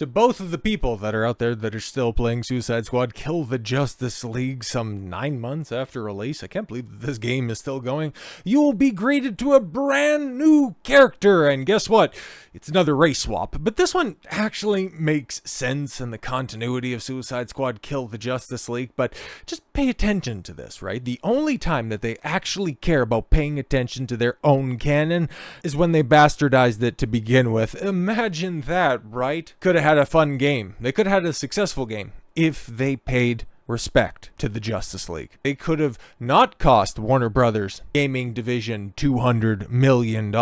To both of the people that are out there that are still playing Suicide Squad Kill the Justice League some 9 months after release, I can't believe that this game is still going, you will be greeted to a brand new character, and guess what? It's another race swap, but this one actually makes sense in the continuity of Suicide Squad Kill the Justice League, but just pay attention to this, right? The only time that they actually care about paying attention to their own canon is when they bastardized it to begin with. Imagine that, right? Could have had a fun game. They could have had a successful game if they paid respect to the Justice League. They could have not cost Warner Brothers gaming division $200 million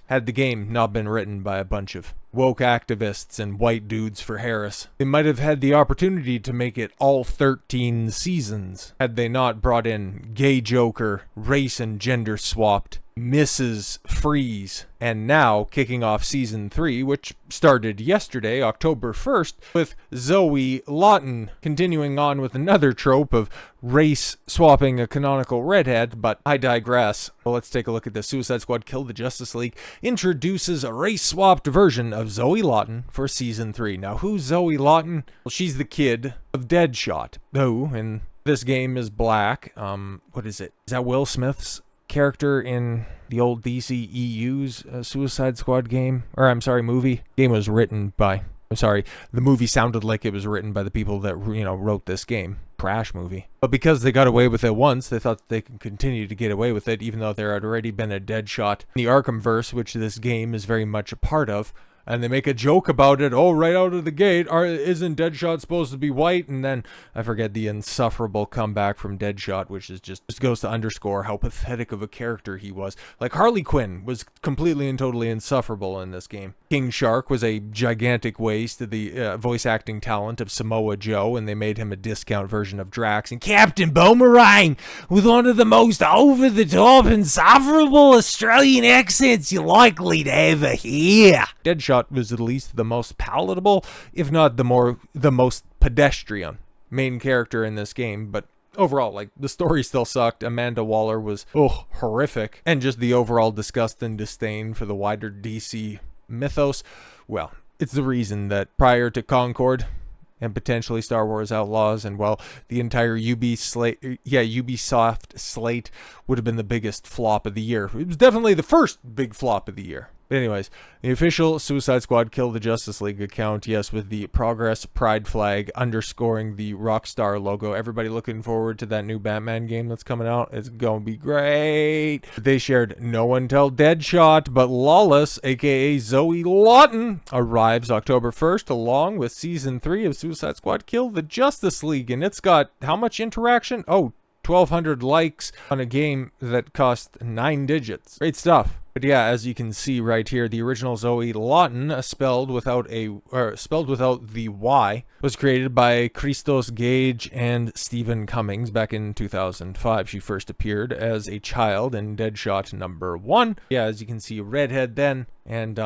had the game not been written by a bunch of woke activists and white dudes for Harris. They might have had the opportunity to make it all 13 seasons had they not brought in gay Joker, race and gender swapped Mrs. Freeze, and now kicking off season 3, which started yesterday, October 1st, with Zoey Lawton continuing on with another trope of race swapping a canonical redhead, but I digress. Well, let's take a look at the Suicide Squad Kill the Justice League introduces a race swapped version of Zoey Lawton for season 3. Now, who's Zoey Lawton? Well, she's the kid of Deadshot, who in this game is black. What is it? Is that Will Smith's character in the old DCEU's Suicide Squad game? Or, I'm sorry, movie. Game was written by... I'm sorry, the movie sounded like it was written by the people that, wrote this game. Trash movie. But because they got away with it once, they thought they could continue to get away with it, even though there had already been a Deadshot in the Arkhamverse, which this game is very much a part of. And they make a joke about it, right out of the gate, isn't Deadshot supposed to be white? And then, I forget the insufferable comeback from Deadshot, which is just goes to underscore how pathetic of a character he was. Like, Harley Quinn was completely and totally insufferable in this game. King Shark was a gigantic waste of the voice acting talent of Samoa Joe, and they made him a discount version of Drax. And Captain Boomerang, with one of the most over-the-top, insufferable Australian accents you're likely to ever hear. Deadshot was at least the most palatable, if not the most pedestrian main character in this game, but overall, the story still sucked. Amanda Waller was, horrific. And just the overall disgust and disdain for the wider DC mythos, well, it's the reason that prior to Concord and potentially Star Wars Outlaws, and the entire Ubisoft slate would have been the biggest flop of the year. It was definitely the first big flop of the year. But anyways, the official Suicide Squad Kill the Justice League account, yes, with the Progress Pride flag underscoring the Rockstar logo. Everybody looking forward to that new Batman game that's coming out. It's gonna be great. They shared no one tell Deadshot, but Lawless, aka Zoey Lawton, arrives October 1st along with Season 3 of Suicide Squad Kill the Justice League. And it's got how much interaction? 1,200 likes on a game that cost 9 digits. Great stuff. But yeah, as you can see right here, the original Zoey Lawton, spelled without the Y, was created by Christos Gage and Stephen Cummings back in 2005. She first appeared as a child in Deadshot #1. Yeah, as you can see, redhead then, and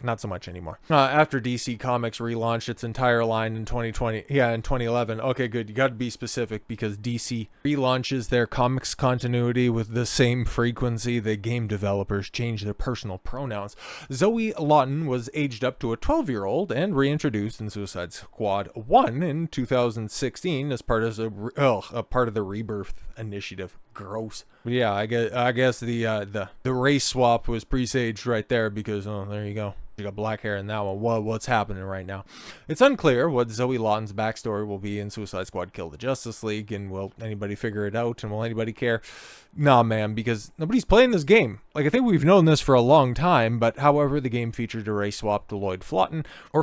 not so much anymore. After DC Comics relaunched its entire line in 2011. Okay, good. You got to be specific because DC relaunches their comics continuity with the same frequency that game developers change their personal pronouns. Zoey Lawton was aged up to a 12-year-old and reintroduced in Suicide Squad 1 in 2016 as part of the Rebirth initiative. Gross. But yeah, I guess the race swap was presaged right there because there you go. You got black hair in that one. What's happening right now? It's unclear what Zoey Lawton's backstory will be in Suicide Squad Kill the Justice League, and will anybody figure it out, and will anybody care? Nah, man, because nobody's playing this game. I think we've known this for a long time, but however, the game featured a race swap to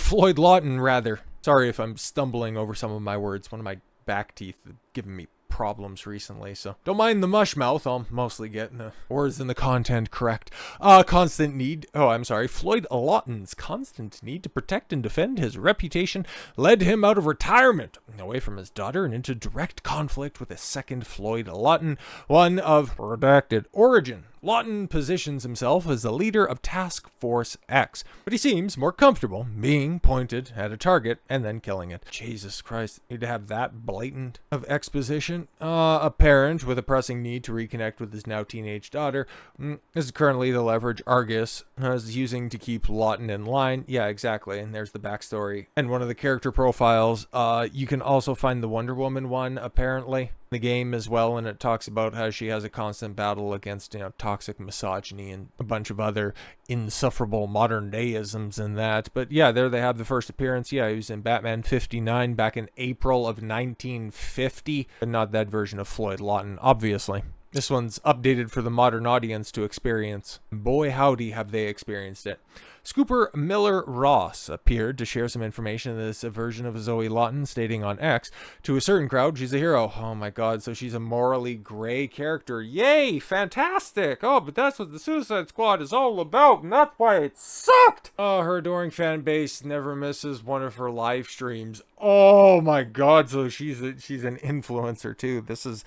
Floyd Lawton, rather. Sorry if I'm stumbling over some of my words. One of my back teeth giving me problems recently, so don't mind the mush mouth. I'll mostly get the words and the content correct. Floyd Lawton's constant need to protect and defend his reputation led him out of retirement, away from his daughter, and into direct conflict with his second Floyd Lawton, one of redacted origin. Lawton positions himself as the leader of Task Force X, but he seems more comfortable being pointed at a target and then killing it. Jesus Christ, need to have that blatant of exposition. A parent with a pressing need to reconnect with his now teenage daughter. This is currently the leverage Argus is using to keep Lawton in line. Yeah, exactly, and there's the backstory. And one of the character profiles, you can also find the Wonder Woman one, apparently, the game as well, and it talks about how she has a constant battle against, toxic misogyny and a bunch of other insufferable modern day-isms in that. But yeah, there they have the first appearance. Yeah, he was in Batman 59 back in April of 1950, but not that version of Floyd Lawton, obviously. This one's updated for the modern audience to experience. Boy howdy have they experienced it. Scooper Miller Ross appeared to share some information in this version of Zoey Lawton, stating on X, to a certain crowd, she's a hero. Oh my god, so she's a morally gray character. Yay, fantastic! Oh, but that's what the Suicide Squad is all about, and that's why it sucked! Oh, her adoring fan base never misses one of her live streams. Oh my god, so she's an influencer too. This is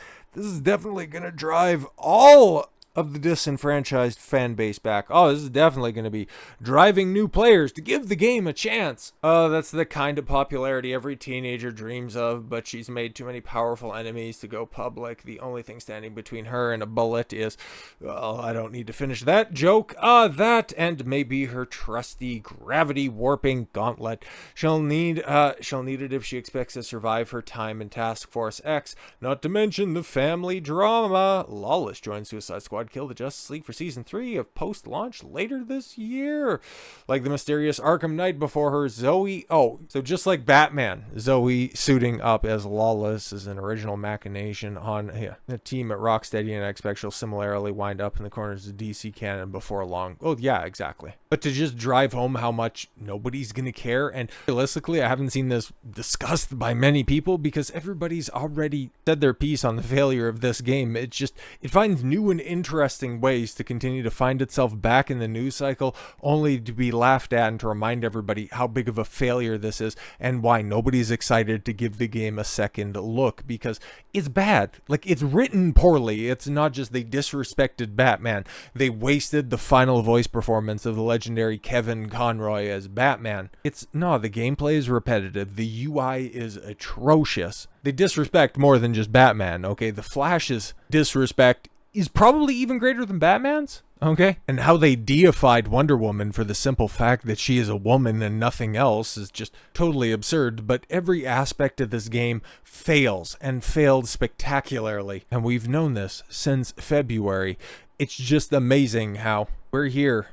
definitely gonna drive all of the disenfranchised fan base back. Oh, this is definitely going to be driving new players to give the game a chance. Oh, that's the kind of popularity every teenager dreams of, but she's made too many powerful enemies to go public. The only thing standing between her and a bullet is, well, I don't need to finish that joke. That and maybe her trusty gravity warping gauntlet. She'll need it if she expects to survive her time in Task Force X, not to mention the family drama. Lawless joins Suicide Squad Kill the Justice League for Season 3 of post-launch later this year. Like the mysterious Arkham Knight before her, Zoey... Oh, so just like Batman, Zoey suiting up as Lawless is an original machination on the team at Rocksteady, and I expect she'll similarly wind up in the corners of DC canon before long. Oh, yeah, exactly. But to just drive home how much nobody's gonna care, and realistically, I haven't seen this discussed by many people because everybody's already said their piece on the failure of this game. It finds new and interesting ways to continue to find itself back in the news cycle, only to be laughed at and to remind everybody how big of a failure this is and why nobody's excited to give the game a second look, because it's bad. Like, it's written poorly. It's not just they disrespected Batman, they wasted the final voice performance of the legendary Kevin Conroy as Batman. The gameplay is repetitive, the UI is atrocious. They disrespect more than just Batman, okay? The Flash's disrespect is probably even greater than Batman's, okay? And how they deified Wonder Woman for the simple fact that she is a woman and nothing else is just totally absurd. But every aspect of this game fails, and failed spectacularly. And we've known this since February. It's just amazing how we're here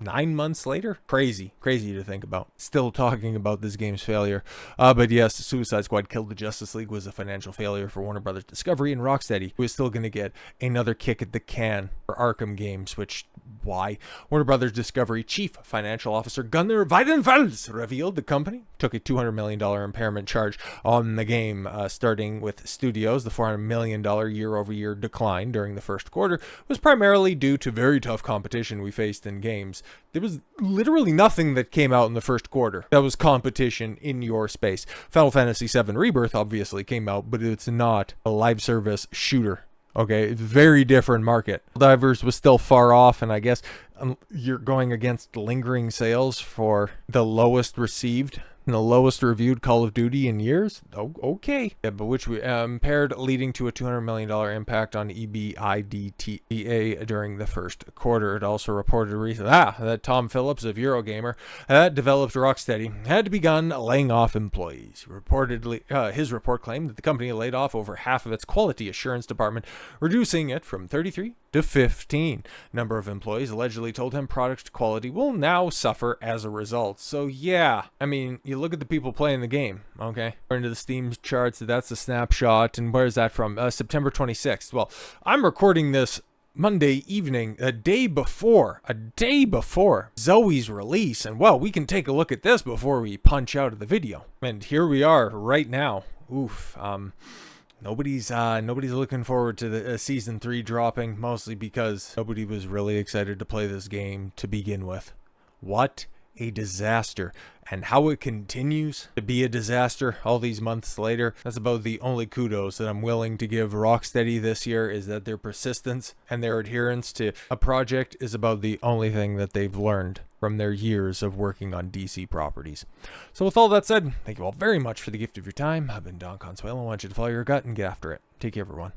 9 months later. Crazy to think about. Still talking about this game's failure. But yes, Suicide Squad Kill the Justice League was a financial failure for Warner Brothers Discovery, and Rocksteady, who is still going to get another kick at the can for Arkham games, which, why? Warner Brothers Discovery Chief Financial Officer Gunnar Weidenfels revealed the company took a $200 million impairment charge on the game, starting with studios. The $400 million year-over-year decline during the first quarter was primarily due to very tough competition we faced in games. There was literally nothing that came out in the first quarter that was competition in your space. Final Fantasy VII Rebirth obviously came out, but it's not a live service shooter. Okay, it's a very different market. Divers was still far off, and I guess you're going against lingering sales for the lowest received and the lowest reviewed Call of Duty in years. Oh, okay. Yeah, but which we impaired, leading to a $200 million impact on EBITDA during the first quarter. It also reported recently that Tom Phillips of Eurogamer developed Rocksteady had begun laying off employees. Reportedly, his report claimed that the company laid off over half of its quality assurance department, reducing it from 33 to 15. Number of employees allegedly told him product quality will now suffer as a result. So yeah, I mean, you look at the people playing the game, okay? According to the Steam charts, that's a snapshot. And where is that from? September 26th. Well, I'm recording this Monday evening, a day before Zoey's release. And well, we can take a look at this before we punch out of the video. And here we are right now. Oof. Nobody's looking forward to the season 3 dropping, mostly because nobody was really excited to play this game to begin with. What a disaster. And how it continues to be a disaster all these months later, that's about the only kudos that I'm willing to give Rocksteady this year, is that their persistence and their adherence to a project is about the only thing that they've learned from their years of working on DC properties. So with all that said, thank you all very much for the gift of your time. I've been Don Consuelo. I want you to follow your gut and get after it. Take care, everyone.